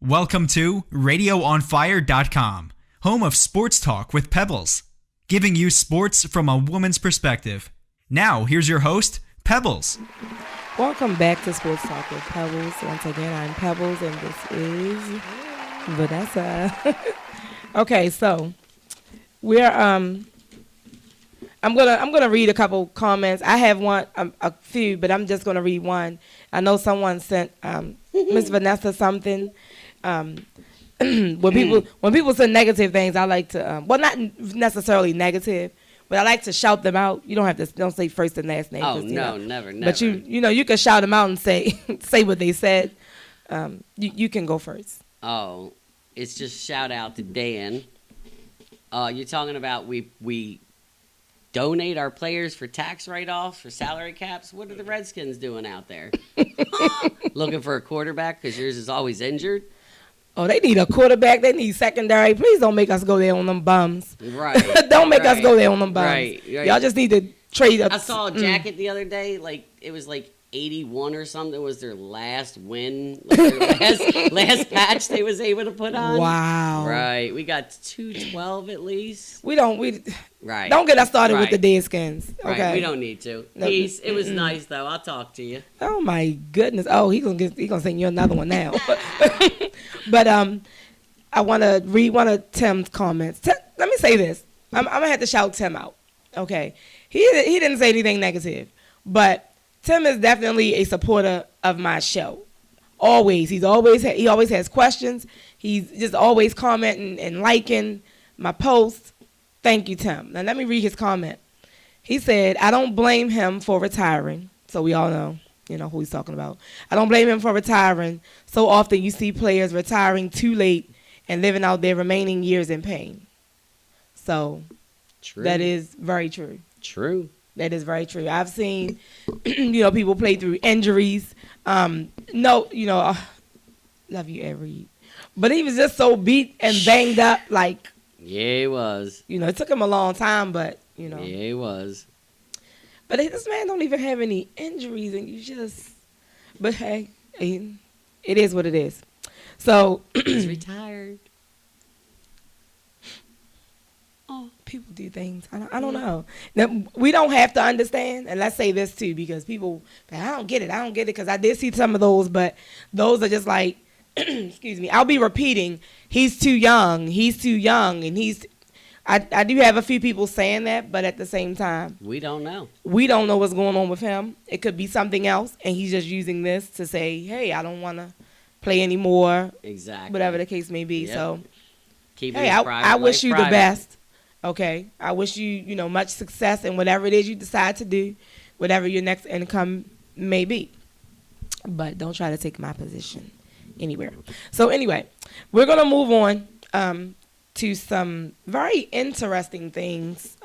Welcome to RadioOnFire.com, home of sports talk with Pebbles, giving you sports from a woman's perspective. Now, here's your host, Pebbles. Welcome back to Sports Talk with Pebbles. Once again, I'm Pebbles, and this is Vanessa. Okay, so we're I'm gonna read a couple comments. I have a few, but I'm just gonna read one. I know someone sent Miss Vanessa something. When people say negative things, I like to not necessarily negative, but I like to shout them out. You don't say first and last name. Oh no, never. But you can shout them out and say say what they said. You can go first. Oh, it's just shout out to Dan. You're talking about we donate our players for tax write-offs for salary caps. What are the Redskins doing out there? Looking for a quarterback because yours is always injured. Oh, they need a quarterback. They need secondary. Please don't make us go there on them bums. Right. Don't make us go there on them bums. Right. Y'all just need to trade up. I saw a jacket the other day. It was 81 or something was their last win, their last patch they was able to put on. Wow. Right. We got 212 at least. Right. Don't get us started with the Deadskins. Okay. Right. We don't need to. Peace. It was nice though. I'll talk to you. Oh my goodness. Oh, he gonna send you another one now. But I want to read one of Tim's comments. Let me say this. I'm gonna have to shout Tim out. Okay. He didn't say anything negative, but Tim is definitely a supporter of my show. Always. He always has questions. He's just always commenting and liking my posts. Thank you, Tim. Now let me read his comment. He said, I don't blame him for retiring. So we all know, who he's talking about. I don't blame him for retiring. So often you see players retiring too late and living out their remaining years in pain. So true. That is very true. True. That is very true. I've seen, people play through injuries. Love you, Avery. But he was just so beat and banged up, Yeah, he was. It took him a long time, but, Yeah, he was. But this man don't even have any injuries, and but hey, it is what it is. So. He's retired. Oh, people do things. I don't know. Now, we don't have to understand, and let's say this too, because people, I don't get it, because I did see some of those, but those are just excuse me, I'll be repeating, he's too young, and I do have a few people saying that, but at the same time, we don't know what's going on with him. It could be something else, and he's just using this to say, hey, I don't want to play anymore. Exactly. Whatever the case may be. Yep. So, I wish you the best. Okay, I wish you, much success in whatever it is you decide to do, whatever your next income may be. But don't try to take my position anywhere. So anyway, we're going to move on to some very interesting things.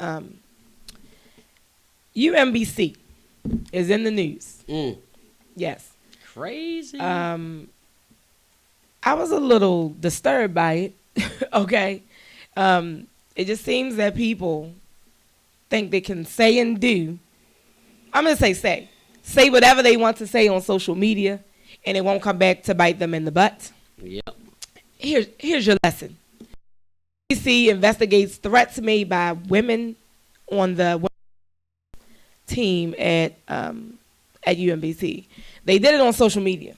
UMBC is in the news. Yes. Crazy. I was a little disturbed by it. Okay. It just seems that people think they can say and do. I'm going to say whatever they want to say on social media, and it won't come back to bite them in the butt. Yep. Here's your lesson. UMBC investigates threats made by women on the team at UMBC. They did it on social media.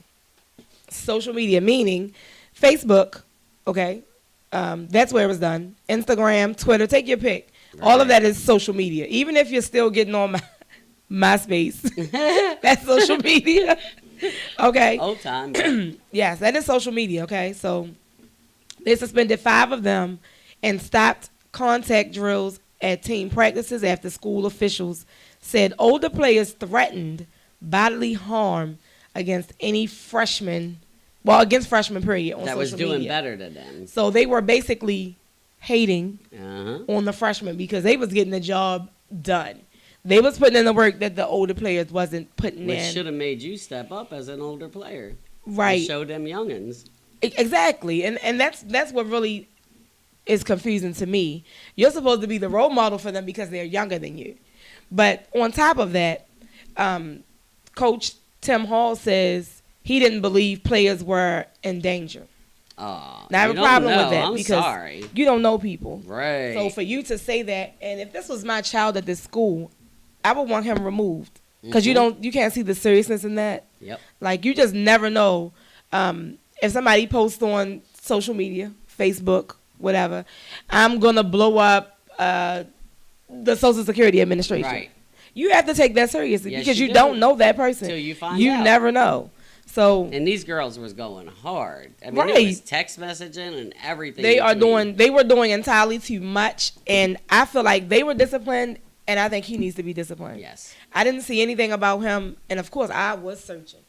Social media meaning Facebook, okay? That's where it was done. Instagram, Twitter, take your pick. Right. All of that is social media. Even if you're still getting on MySpace, that's social media. Okay. Old time. Yes, that is social media. Okay, so they suspended 5 of them and stopped contact drills at team practices after school officials said older players threatened bodily harm against any freshman. Well, against freshman period on social media. That was doing better than them. So they were basically hating on the freshmen because they was getting the job done. They was putting in the work that the older players wasn't putting in. Which should have made you step up as an older player. Right. Show them youngins. Exactly. And that's what really is confusing to me. You're supposed to be the role model for them because they're younger than you. But on top of that, Coach Tim Hall says he didn't believe players were in danger. Oh, Now, I have a problem with that I'm because sorry. you don't know people. Right. So for you to say that, and if this was my child at this school, I would want him removed because you can't see the seriousness in that. Yep. Like you just never know if somebody posts on social media, Facebook, whatever. I'm gonna blow up the Social Security Administration. Right. You have to take that seriously Yes, because you you do. don't know that person. Till you find You out. never know. So And these girls was going hard. I mean, Right. it was text messaging and everything. they between. were doing entirely too much, and I feel like they were disciplined, and I think he needs to be disciplined. Yes. I didn't see anything about him, and of course I was searching.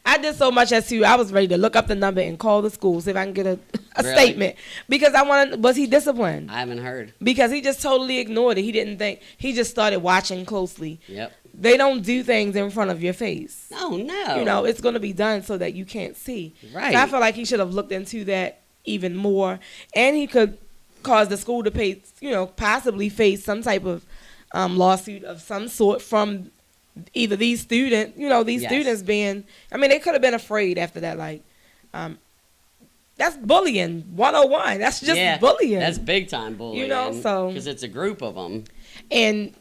I did so much as to I was ready to look up the number and call the school, see if I can get a Really? statement, because I wanted. Was he disciplined? I haven't heard. Because he just totally ignored it. He didn't think. He just started watching closely. Yep. They don't do things in front of your face. Oh, no. You know, it's going to be done so that you can't see. Right. So I feel like he should have looked into that even more, and he could cause the school to pay, possibly face some type of lawsuit of some sort from either these students, Yes. students being, they could have been afraid after that. Like, that's bullying 101. That's just bullying. That's big time bullying. So. Because it's a group of them. And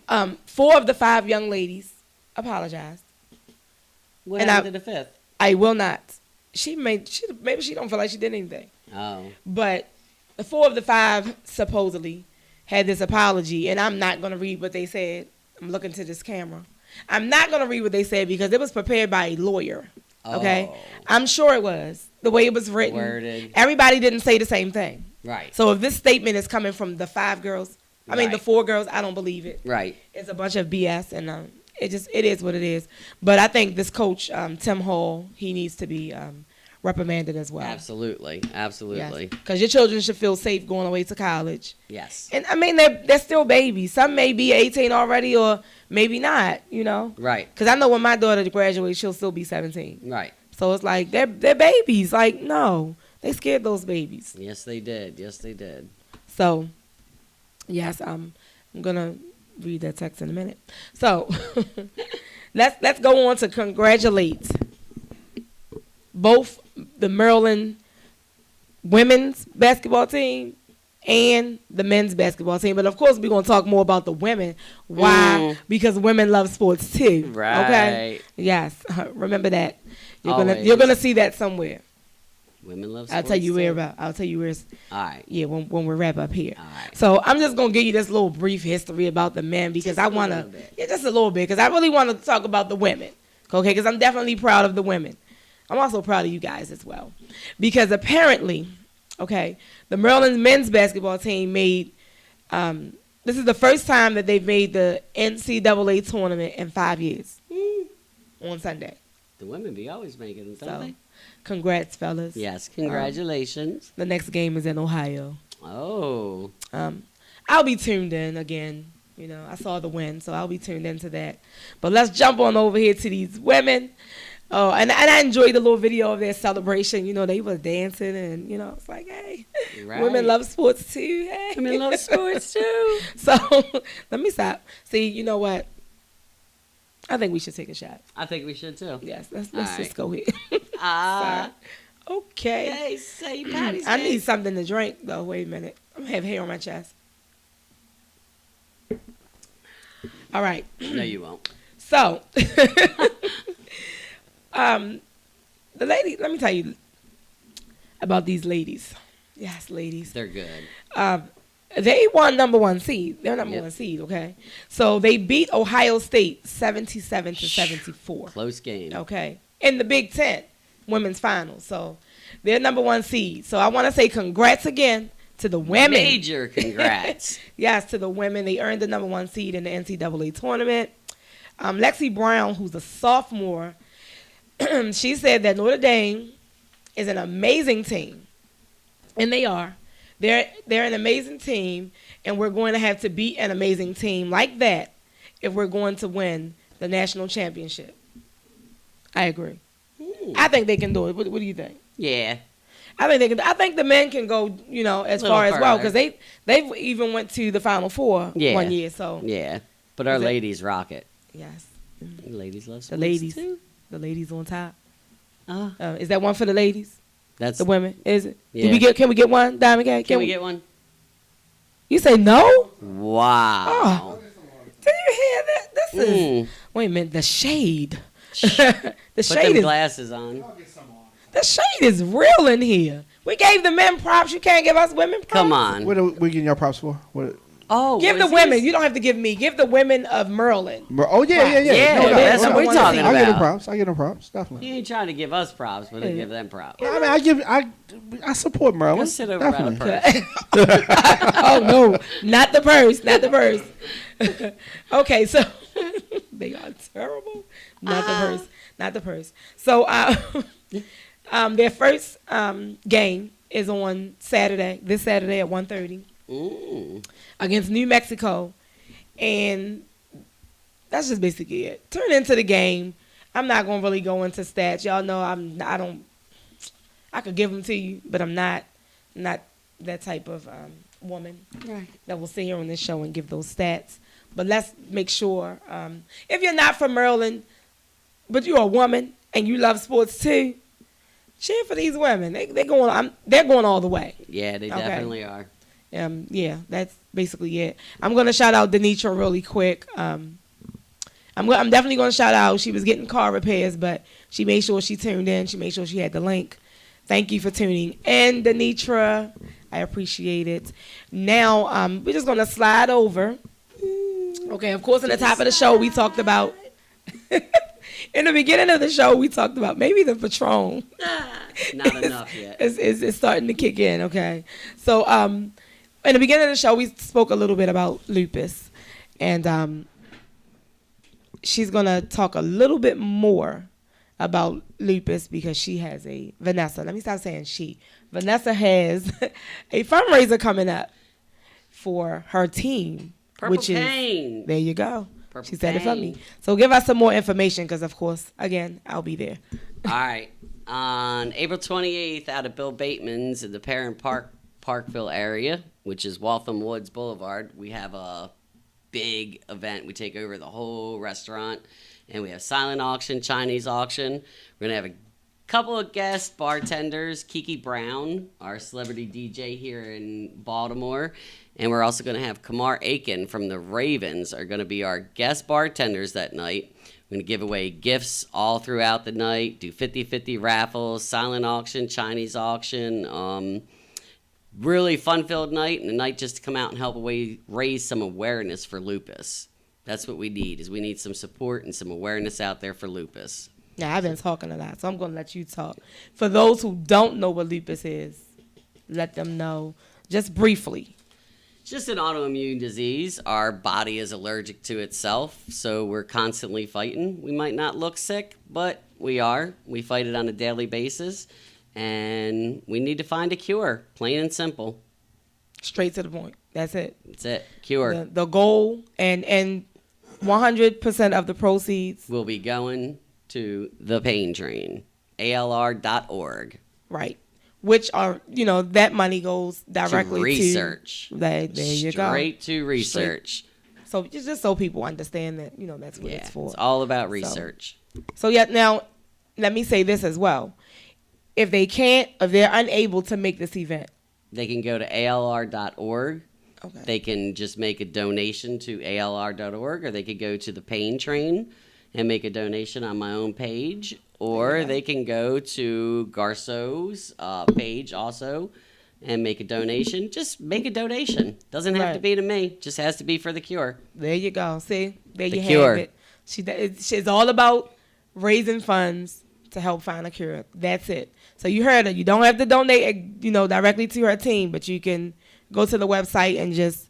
4 of the 5 young ladies apologized. What And happened to the fifth? I will not. Maybe she don't feel like she did anything. Oh. But the 4 of the 5 supposedly had this apology, and I'm not going to read what they said. I'm looking to this camera. I'm not going to read what they said because it was prepared by a lawyer. Okay? Oh. I'm sure it was. The way it was written. Worded. Everybody didn't say the same thing. Right. So if this statement is coming from the 5 girls, the Right. 4 girls, I don't believe it. Right. It's a bunch of BS, and it is what it is. But I think this coach, Tim Hall, he needs to be reprimanded as well. Absolutely. Absolutely. Because your children should feel safe going away to college. Yes. And they're still babies. Some may be 18 already, or maybe not. Right. Because I know when my daughter graduates, she'll still be 17. Right. So it's like they're babies. Like, no, they scared those babies. Yes, they did. Yes, they did. So, yes, I'm gonna read that text in a minute. So, let's go on to congratulate both the Maryland women's basketball team and the men's basketball team. But of course, we're gonna talk more about the women. Why? Because women love sports too. Right. Okay. Yes. Remember that. You're Always. gonna see that somewhere. Women love sports. I'll tell you where. too. I'll tell you where. All right. Yeah, when we wrap up here. All right. So I'm just gonna give you this little brief history about the men because Just I a wanna, little bit. yeah, just a little bit because I really want to talk about the women, okay? Because I'm definitely proud of the women. I'm also proud of you guys as well, because apparently, okay, the Maryland men's basketball team made. This is the first time that they've made the NCAA tournament in 5 years on Sunday. The women be always making them, don't So, they? congrats, fellas. Yes. Congratulations. The next game is in Ohio. Oh. I'll be tuned in again. I saw the win, so I'll be tuned into that. But let's jump on over here to these women. Oh, and I enjoyed the little video of their celebration. They were dancing, and it's like, hey, Right. women love sports too. Hey, Women love sports too. So let me stop. See, you know what? I think we should take a shot. I think we should too. Yes, let's All just right. go here. Ah. Okay. Hey, say Patty's I Day. need something to drink though. Wait a minute. I'm gonna have hair on my chest. All right. No, you won't. So, the lady. Let me tell you about these ladies. Yes, ladies. They're good. They won number 1 seed. They're number Yep. 1 seed. Okay, so they beat Ohio State 77-74. Close game. Okay, in the Big Ten women's finals. So they're number 1 seed. So I want to say congrats again to the women. Major congrats. Yes, to the women. They earned the number 1 seed in the NCAA tournament. Lexi Brown, who's a sophomore, she said that Notre Dame is an amazing team. And they are. They're an amazing team, and we're going to have to beat an amazing team like that if we're going to win the national championship. I agree. I think they can do it. What do you think? Yeah. I think they can. I think the men can go, as Little far as well, further. because they've even went to the Final Four Yeah. 1 year. So Yeah. But our Is it- ladies rock it. yes, Ladies love sports the ladies, too. the ladies on top. Uh, Is that one for the ladies? That's the women. Is it? Yeah. Can we get one, Diamond Gang? Can we get one? You say no? Wow. Oh. Did you hear that? This is. Wait a minute. The shade. The Put shade them is. glasses on. The shade is real in here. We gave the men props. You can't give us women props. Come on. What are we getting y'all props for? Give the women. You don't have to give me. Give the women of Merlin. Oh, yeah. Yeah, No, that's what we're talking I give them about. props, definitely. You ain't trying to give us props, but give them props. I mean, I support Merlin. Go sit over by the Definitely. purse. Oh no, not the purse, not the purse. Okay, so they are terrible. Not the purse. So their first game is on Saturday. This Saturday at 1:30 against New Mexico, and that's just basically it. Turn into the game. I'm not gonna really go into stats. Y'all know I could give them to you, but I'm not that type of woman that will sit here on this show and give those stats. But let's make sure, if you're not from Maryland, but you're a woman and you love sports too, cheer for these women. They're going all the way. Yeah, they definitely are. Yeah, that's basically it. I'm gonna shout out Denitra really quick. I'm definitely gonna shout out. She was getting car repairs, but she made sure she tuned in. She made sure she had the link. Thank you for tuning in, Denitra. I appreciate it. Now, we're just going to slide over. Okay, of course, in the top of the show, we talked about... in the beginning of the show, we talked about maybe the Patron. Not enough yet. It's starting to kick in, okay? So, in the beginning of the show, we spoke a little bit about lupus. And she's going to talk a little bit more about lupus because she has Vanessa. Let me stop saying she. Vanessa has a fundraiser coming up for her team, which Payne. is there you go. Purple She said it for Payne. me. So give us some more information because, of course, again, I'll be there. All right. On April 28th, out of Bill Bateman's in the Parkville area, which is Waltham Woods Boulevard, we have a big event. We take over the whole restaurant. And we have silent auction, Chinese auction. We're going to have a couple of guest bartenders. Kiki Brown, our celebrity DJ here in Baltimore. And we're also going to have Kamar Aiken from the Ravens are going to be our guest bartenders that night. We're going to give away gifts all throughout the night, do 50-50 raffles, silent auction, Chinese auction. Really fun-filled night, and a night just to come out and help raise some awareness for lupus. That's what we need, is we need some support and some awareness out there for lupus. Yeah, I've been talking a lot, so I'm going to let you talk. For those who don't know what lupus is, let them know just briefly. It's just an autoimmune disease. Our body is allergic to itself, so we're constantly fighting. We might not look sick, but we are. We fight it on a daily basis, and we need to find a cure, plain and simple. Straight to the point. That's it. That's it. Cure. The goal and 100% of the proceeds will be going to the Payne train, alr.org. Right. Which are, that money goes directly to research. There you go. Straight to research. So just so people understand that, that's what it's for. It's all about research. So yeah, now let me say this as well. If they're unable to make this event, they can go to alr.org. Okay. They can just make a donation to alr.org, or they could go to the Payne train and make a donation on my own page, or they can go to Garceau's page also and make a donation. Just make a donation. Doesn't have to be to me. Just has to be for the cure. There you go. See? There you cure. have it. She's all about raising funds to help find a cure. That's it. So you heard her. You don't have to donate, directly to her team, but you can go to the website and just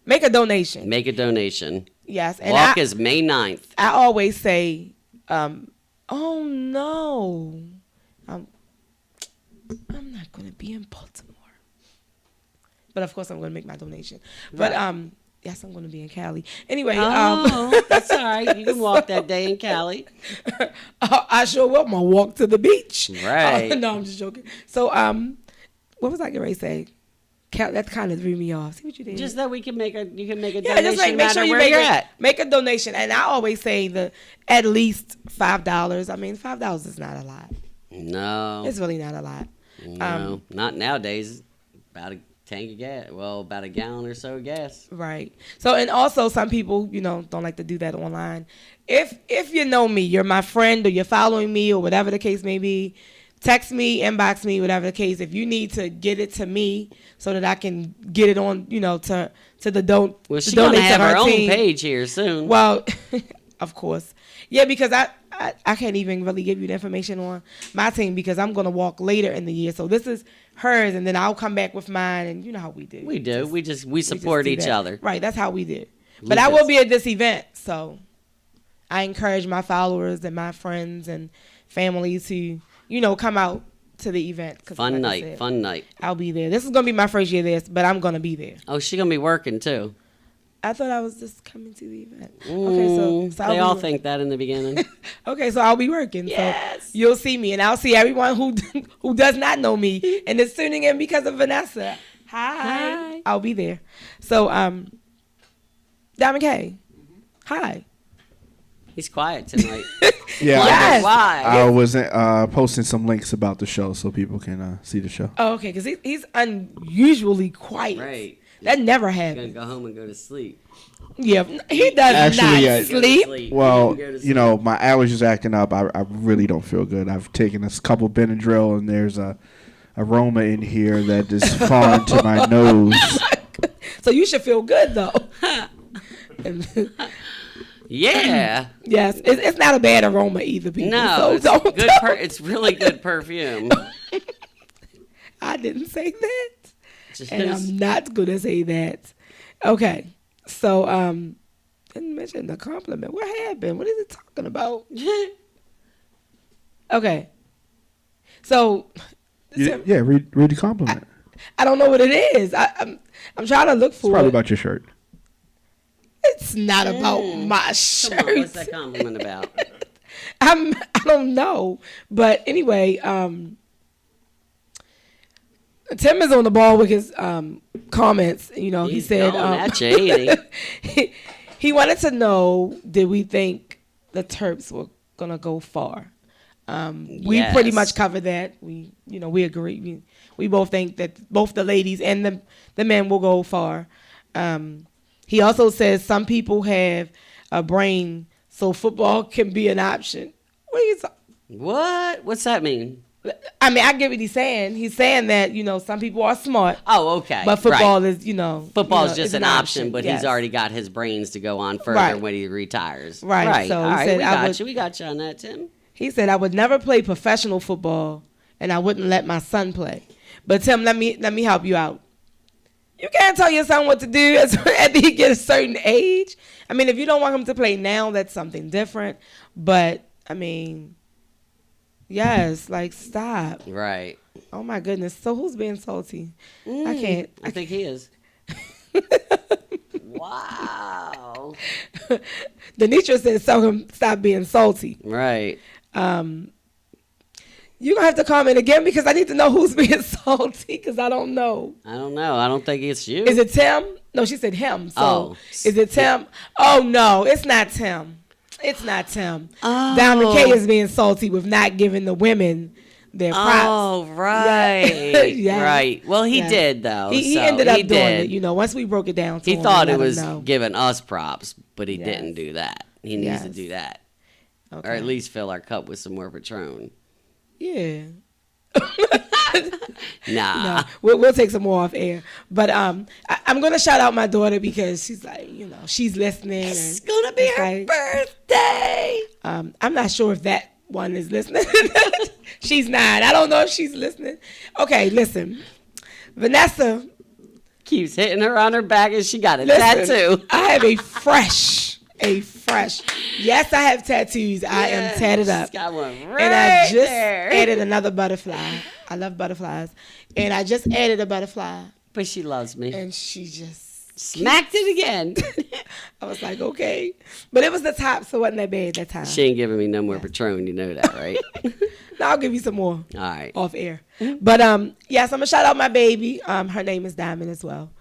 make a donation. Make a donation. Yes. And Walk is May 9th. I always say, oh no, I'm not going to be in Baltimore. But of course I'm going to make my donation. But yes, I'm going to be in Cali. Anyway. That's all right. You can walk that day in Cali. I sure will. I'm going to walk to the beach. Right. No, I'm just joking. So what was I getting ready to say? That kind of threw me off. See what you did? Just that you can make a donation. Just make sure you make a donation. And I always say at least $5. I mean, $5 is not a lot. No. It's really not a lot. No, not nowadays. About a tank of gas. Well, about a gallon or so of gas. Right. So, and also some people, don't like to do that online. If you know me, you're my friend, or you're following me, or whatever the case may be, text me, inbox me, whatever the case. If you need to get it to me so that I can get it on, to the don't. Well, she's gonna have her own page here soon. Well, of course, yeah, because I can't even really give you the information on my team because I'm gonna walk later in the year. So this is hers, and then I'll come back with mine, and you know how we do. We do. We support each other. Right. That's how we do. But I will be at this event, so I encourage my followers and my friends and family to, come out to the event. Fun night. I'll be there. This is going to be my first year there, but I'm going to be there. Oh, she's going to be working too. I thought I was just coming to the event. Okay, so they all think that in the beginning. Okay, so I'll be working. Yes. So you'll see me, and I'll see everyone who does not know me and is tuning in because of Vanessa. Hi. I'll be there. So, Diamond K. Hi. He's quiet tonight. Yeah, Yes. Why? I was posting some links about the show so people can see the show. Oh, okay, because he's unusually quiet. Right. That never He's going to happens. go home and go to sleep. Yeah, he does Actually, not sleep. Well, Go to sleep. my allergies acting up. I really don't feel good. I've taken a couple Benadryl, and there's a aroma in here that is foreign to my nose. So you should feel good, though. Yeah. Yes, it's not a bad aroma either, people. No, so it's don't. good. It's really good perfume. I didn't say that, Just- and I'm not gonna say that. Okay, so didn't mention the compliment. What happened? What is it talking about? Okay, so Read the compliment. I don't know what it is. I'm trying to look for It's probably it. about your shirt. It's not about my shirt. Come on, what's that compliment about? I don't know, but anyway, Tim is on the ball with his comments. He He's said going at you, ain't he wanted to know, did we think the Terps were gonna go far? We Yes. pretty much covered that. We agree. We both think that both the ladies and the men will go far. He also says some people have a brain, so football can be an option. What are you talking? What? What's that mean? I mean, I get what he's saying. He's saying that, some people are smart, Oh, okay. but football right. is, Football is just is an option, but yes. he's already got his brains to go on further Right. when he retires. Right. So All he right, said, we got you on that, Tim. He said, I would never play professional football, and I wouldn't let my son play. But Tim, let me help you out. You can't tell your son what to do after he gets a certain age. I mean, if you don't want him to play now, that's something different. But, I mean, yes, like, stop. Right. Oh, my goodness. So who's being salty? I can't. I think he is. Wow. Denitra said, so him stop being salty. Right. You're going to have to comment again because I need to know who's being salty because I don't know. I don't know. I don't think it's you. Is it Tim? No, she said him. So Oh. is it Tim? Oh, no, it's not Tim. It's not Tim. Oh. Diamond K is being salty with not giving the women their props. Oh, right. Yes. Right. Well, he Yes. did, though. He so ended up he doing did. it. Once we broke it down to He him, thought we it let him was know. giving us props, but he Yes. didn't do that. He needs to Yes. do that. Okay. Or at least fill our cup with some more Patron. Yeah. Nah. No, we'll take some more off air. But I'm going to shout out my daughter because she's like, she's listening. It's and going to be it's her like- birthday. I'm not sure if that one is listening. She's not. I don't know if she's listening. Okay, listen. Vanessa, Keeps hitting her on her back and she got a listen. tattoo. I have a fresh. Yes, I have tattoos. I am tatted She's up. got one right And I just there. added another butterfly. I love butterflies. And I just added a butterfly. But she loves me. And she just Smacked it again. I was like, okay. But it was the top, so it wasn't that bad that time. She ain't giving me no more Patron. You know that, right? Now I'll give you some more All right. off air. But yes, I'm gonna shout out my baby. Her name is Diamond as well.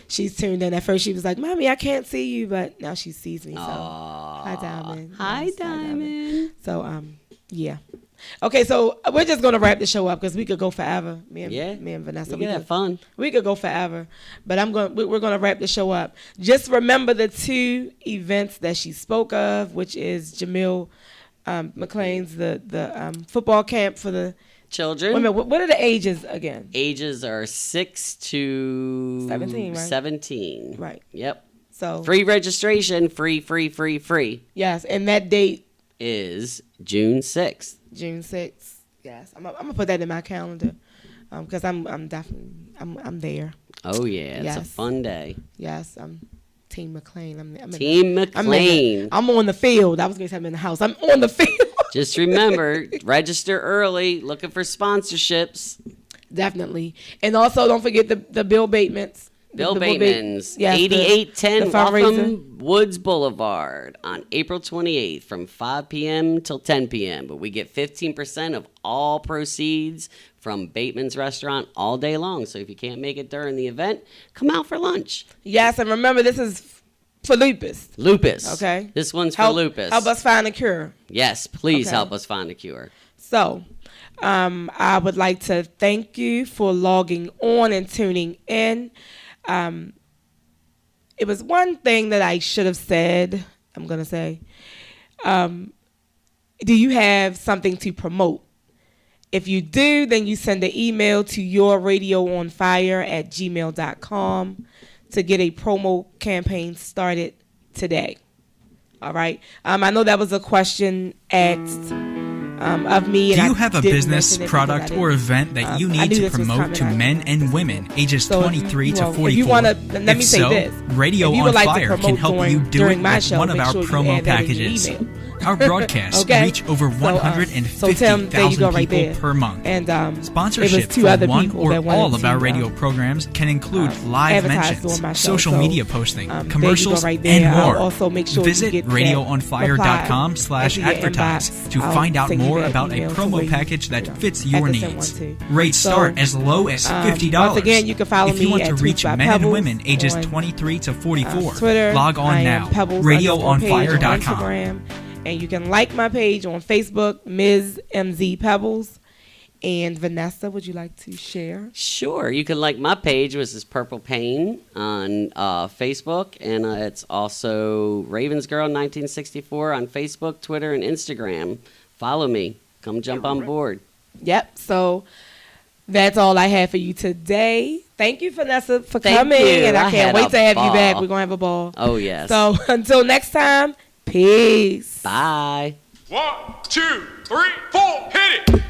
She's tuned in. At first she was like, Mommy, I can't see you, but now she sees me. So Aw. hi Diamond. Hi, Yes, Diamond. So yeah. Okay, so we're just gonna wrap the show up because we could go forever. Me and Vanessa. We could have fun. We could go forever, but we're gonna wrap the show up. Just remember the 2 events that she spoke of, which is Jamil McLean's the football camp for the children. Wait a minute, what are the ages again? Ages are 6 to 17, right? 17. Right. Yep. So free registration, free. Yes, and that date is June 6th. June 6th. Yes, I'm gonna put that in my calendar because I'm definitely there. Oh yeah, it's a fun day. Yes, I'm Team McLean. I'm Team McLean. I'm on the field. I was gonna say I'm in the house. I'm on the field. Just remember, register early. Looking for sponsorships. Definitely, and also don't forget the Bill Bateman's. Bill Bateman's, yes, 8810 Waltham Woods Boulevard on April 28th from 5 p.m. till 10 p.m. But we get 15% of all proceeds from Bateman's Restaurant all day long. So if you can't make it during the event, come out for lunch. Yes, and remember, this is for lupus. Lupus. Okay. This one's for lupus. Help us find a cure. Yes, please help us find a cure. So, I would like to thank you for logging on and tuning in. It was one thing that I should have said. I'm going to say, do you have something to promote? If you do, then you send an email to yourradioonfire@gmail.com to get a promo campaign started today. All right. I know that was a question asked of me. Do you have a business, product, or event that you need to promote to men and women ages 23 to 44? If you want to, let me say this. Radio on Fire can help you do it with one of our promo packages. Our broadcasts reach over 150,000 people per month. And sponsorship for one or all of our radio programs can include live mentions, social media posting, commercials, and more. Also make sure visit radioonfire.com/advertise to find out more about a promo package that fits your needs. Rates start as low as $50. Once again, you can follow if you me want at to reach men Pebbles and women ages on 23 to 44, Twitter. log on now. radioonfire.com. And you can like my page on Facebook, Ms. MZ Pebbles. And Vanessa, would you like to share? Sure. You can like my page, which is Purple Payne on Facebook. And it's also Ravensgirl 1964 on Facebook, Twitter, and Instagram. Follow me. Come jump on board. Yep. So that's all I have for you today. Thank you, Vanessa, for coming. And I can't wait to have you back. We're going to have a ball. Oh, yes. So until next time, peace. Bye. 1, 2, 3, 4, hit it.